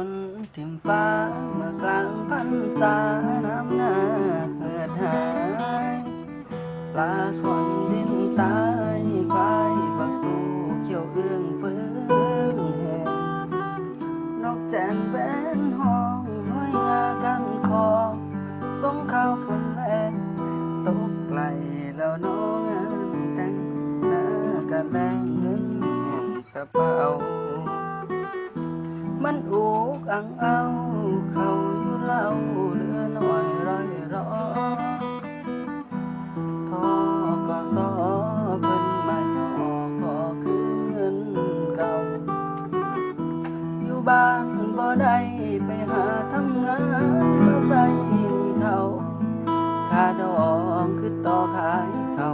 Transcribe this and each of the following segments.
นทิมฟ้าเมื่อกลางพรรษาน้ำหน้าเกิดหายปลาขอนดินตายควายบักตูเขียวเอื้องเฟื้องแหงนกแจ่มแป้นห้องห้อยงากันคอส่งข้าวฝนแลตกไกลแล้วน้องงานแต่งหน้ากันแดงเงินแห่งกระเป๋ามันอุกอังเอาเขาอยู่เล่าเหลือหน่อยร้อยรอทอกสเพิ่นมาย่อขอคืนเงินเก่าอยู่บ้านบ่ได้ไปหาทำงานมาใส่หนี้เขาค่าดอกคือต่อขายเขา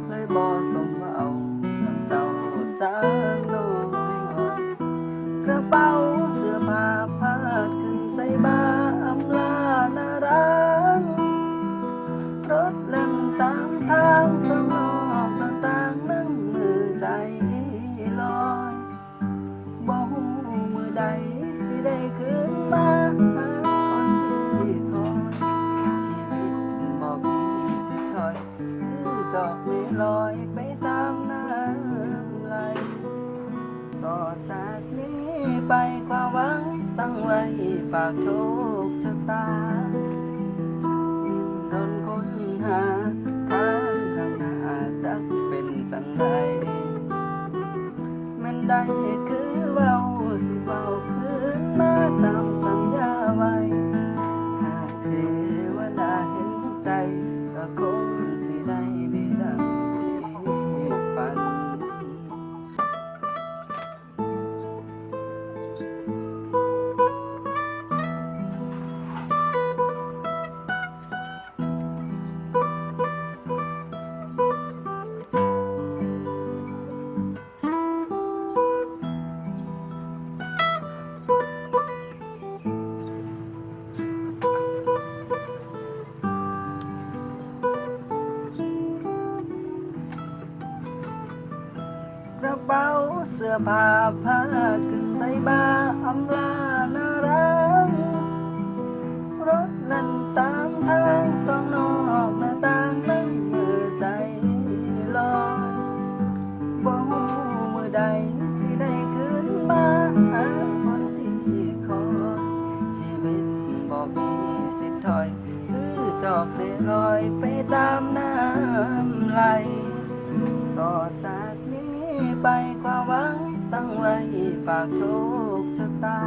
เลยบ่สมเอาน้ำเจ้าจางน้อยกระเป๋าเสื้อผ้าพาดขึ้นใส่บ่าอำลานารังรถเล่นตามทางสมองต่างๆนั่งมือใจลอยบ่ฮู้มือใดสิได้คืนมาหาคนที่คอยชีวิตบ่มีสิถอยคือจอกไม่ลอยไปตามน้ำไหลต่อจากนี้ไปความหวังตั้งไว้ฝากโชคชะตาดนค้นหาทางข้างหน้าจักเป็นสันใดมันได้คือเว้าสิเว้าคืนมาตามสัญญาไว้หากเทวดาเห็นใจก็คงสิได้ดีดังที่ฝันกระเป๋าเสื้อผ้าพาขึ้นใส่บ่าอำลานารังรถนั้นตามทางสองนอกหน้าต่างนั่งมือใจลอยบ่ฮู้มือใดสิได้คืนมาหาคนที่คอยชีวิตบ่มีสิทธิ์ถอยคือจอกเลื่ลอยไปตามน้ำไหลต่อจากนี้ไปความหวังตั้งไว้ฝากโชคชะตา